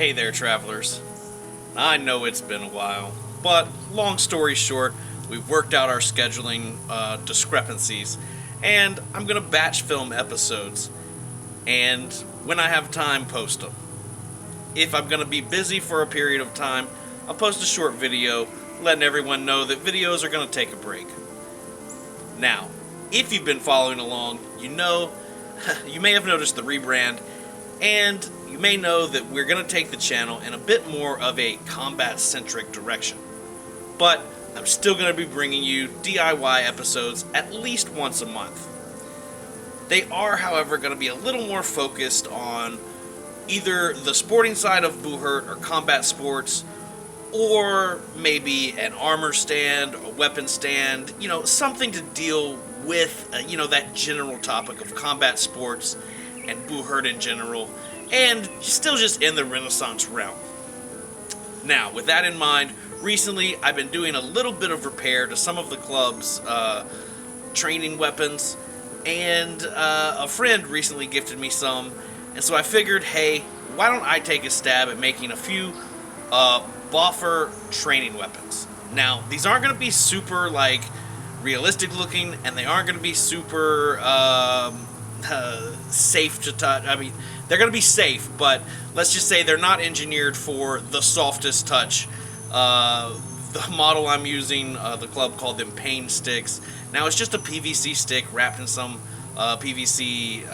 Hey there, travelers. I know it's been a while, but long story short, we've worked out our scheduling discrepancies, and I'm gonna batch film episodes, and when I have time, post them. If I'm gonna be busy for a period of time, I'll post a short video letting everyone know that videos are gonna take a break. Now, if you've been following along, you know, you may have noticed the rebrand, and you may know that we're going to take the channel in a bit more of a combat-centric direction. But I'm still going to be bringing you DIY episodes at least once a month. They are, however, going to be a little more focused on either the sporting side of Boohurt or combat sports, or maybe an armor stand, a weapon stand, something to deal with, that general topic of combat sports and Boohurt in general, and still just in the Renaissance realm. Now, with that in mind, recently I've been doing a little bit of repair to some of the club's training weapons, and a friend recently gifted me some, and so I figured, hey, why don't I take a stab at making a few Boffer training weapons. Now, these aren't going to be super, realistic looking, and they aren't going to be super safe to touch. I mean, they're going to be safe, but let's just say they're not engineered for the softest touch. The model I'm using, the club called them pain sticks. Now, it's just a PVC stick wrapped in some PVC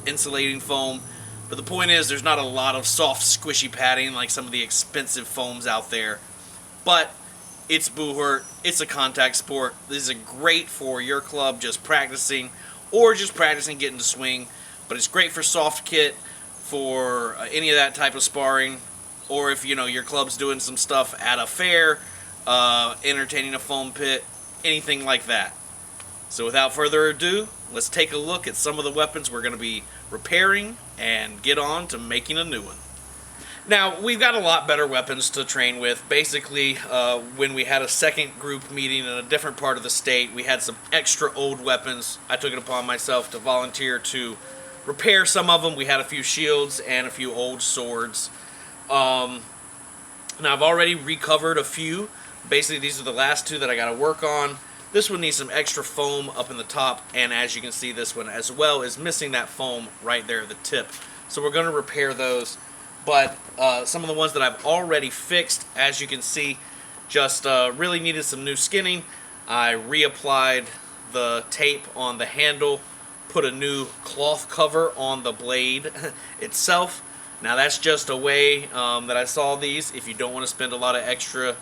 insulating foam. But the point is, there's not a lot of soft, squishy padding like some of the expensive foams out there. But it's Boohurt, it's a contact sport. This is great for your club just practicing, or just practicing getting to swing. But it's great for soft kit, for any of that type of sparring, or if your club's doing some stuff at a fair, entertaining a foam pit, anything like that. So without further ado, let's take a look at some of the weapons we're going to be repairing and get on to making a new one. Now, we've got a lot better weapons to train with. Basically, when we had a second group meeting in a different part of the state, we had some extra old weapons. I took it upon myself to volunteer to repair some of them. We had a few shields and a few old swords. Now, I've already recovered a few. Basically, these are the last two that I got to work on. This one needs some extra foam up in the top, and as you can see, this one as well is missing that foam right there at the tip. So we're going to repair those. But some of the ones that I've already fixed, as you can see, just really needed some new skinning. I reapplied the tape on the handle, put a new cloth cover on the blade itself. Now that's just a way that I saw these. If you don't want to spend a lot of extra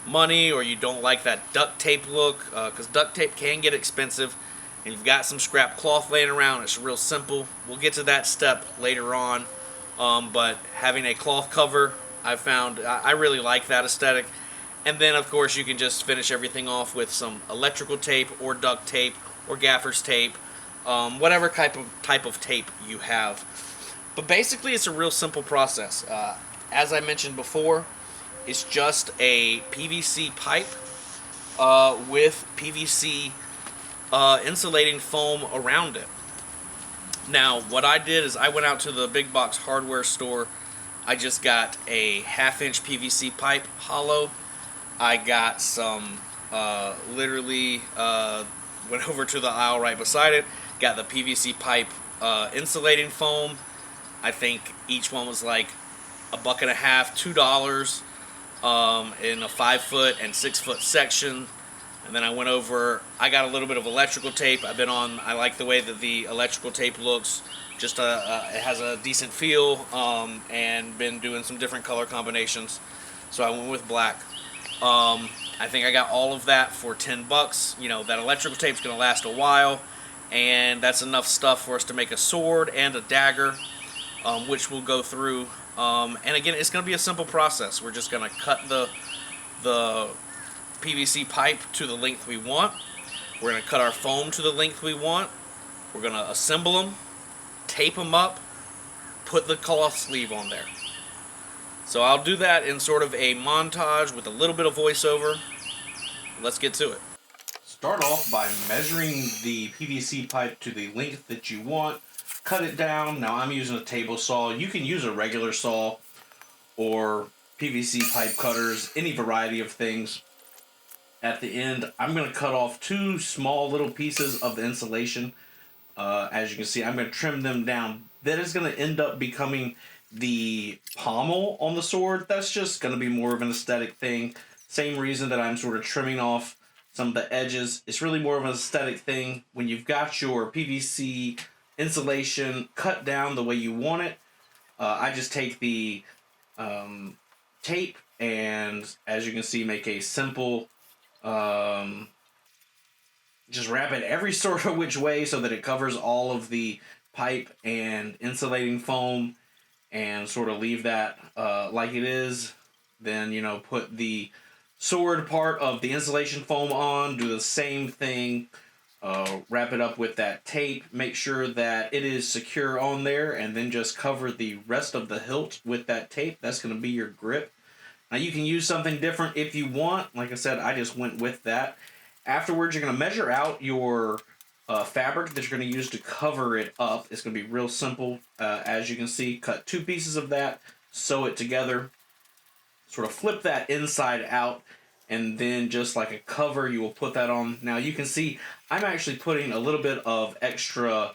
money, or you don't like that duct tape look, because duct tape can get expensive, and you've got some scrap cloth laying around, it's real simple. We'll get to that step later on, but having a cloth cover, I found I really like that aesthetic. And then of course you can just finish everything off with some electrical tape or duct tape or gaffer's tape, whatever type of tape you have. But basically it's a real simple process. As I mentioned before, it's just a PVC pipe with PVC insulating foam around it. Now, what I did is I went out to the big box hardware store. I just got a 1/2-inch PVC pipe, hollow. I got some, went over to the aisle right beside it, got the PVC pipe insulating foam. I think each one was like $1.50, $2. In a 5-foot and 6-foot section. And then I went over, I got a little bit of electrical tape. I like the way that the electrical tape looks. Just it has a decent feel, and been doing some different color combinations. So I went with black. I think I got all of that for $10. That electrical tape's going to last a while, and that's enough stuff for us to make a sword and a dagger, which we'll go through. And again, it's going to be a simple process. We're just going to cut the PVC pipe to the length we want. We're going to cut our foam to the length we want. We're going to assemble them, tape them up, put the cloth sleeve on there. So I'll do that in sort of a montage with a little bit of voiceover. Let's get to it. Start off by measuring the PVC pipe to the length that you want. Cut it down. Now I'm using a table saw. You can use a regular saw. or PVC pipe cutters, any variety of things. At the end, I'm going to cut off 2 small little pieces of the insulation. As you can see, I'm going to trim them down. That is going to end up becoming the pommel on the sword. That's just going to be more of an aesthetic thing. Same reason that I'm sort of trimming off some of the edges. It's really more of an aesthetic thing. When you've got your PVC insulation cut down the way you want it, I just take the tape and, as you can see, make a simple just wrap it every sort of which way so that it covers all of the pipe and insulating foam, and sort of leave that like it is. Then, you know, put the sword part of the insulation foam on, do the same thing, wrap it up with that tape, make sure that it is secure on there, and then just cover the rest of the hilt with that tape. That's going to be your grip. Now you can use something different if you want. Like I said, I just went with that. Afterwards, you're going to measure out your fabric that you're going to use to cover it up. It's going to be real simple. As you can see, cut 2 pieces of that, sew it together, sort of flip that inside out, and then just like a cover, you will put that on. Now you can see I'm actually putting a little bit of extra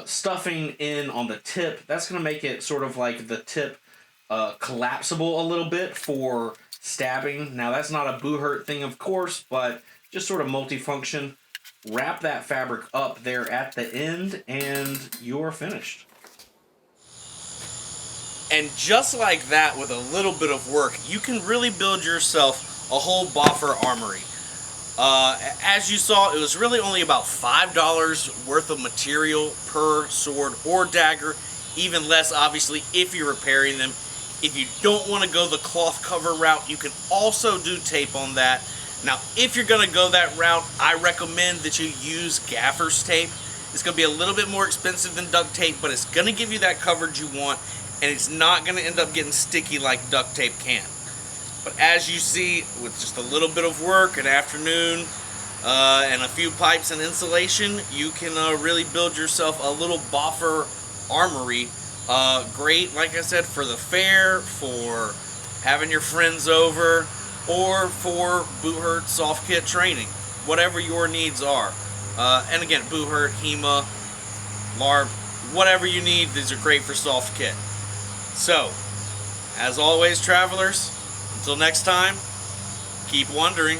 stuffing in on the tip. That's going to make it sort of like the tip collapsible a little bit for stabbing. Now that's not a boo hurt thing, of course, but just sort of multifunction. Wrap that fabric up there at the end, and you're finished. And just like that, with a little bit of work, you can really build yourself a whole Boffer armory. As you saw, it was really only about $5 worth of material per sword or dagger, even less obviously if you're repairing them. If you don't want to go the cloth cover route, you can also do tape on that. Now, if you're going to go that route, I recommend that you use gaffer's tape. It's going to be a little bit more expensive than duct tape, but it's going to give you that coverage you want, and it's not going to end up getting sticky like duct tape can. But as you see, with just a little bit of work, an afternoon, and a few pipes and insulation, you can really build yourself a little Boffer armory. Great, like I said, for the fair, for having your friends over, or for Boo Hurt soft kit training, whatever your needs are. And again, Boo Hurt, HEMA, LARP, whatever you need, these are great for soft kit. So, as always, travelers, until next time, keep wondering.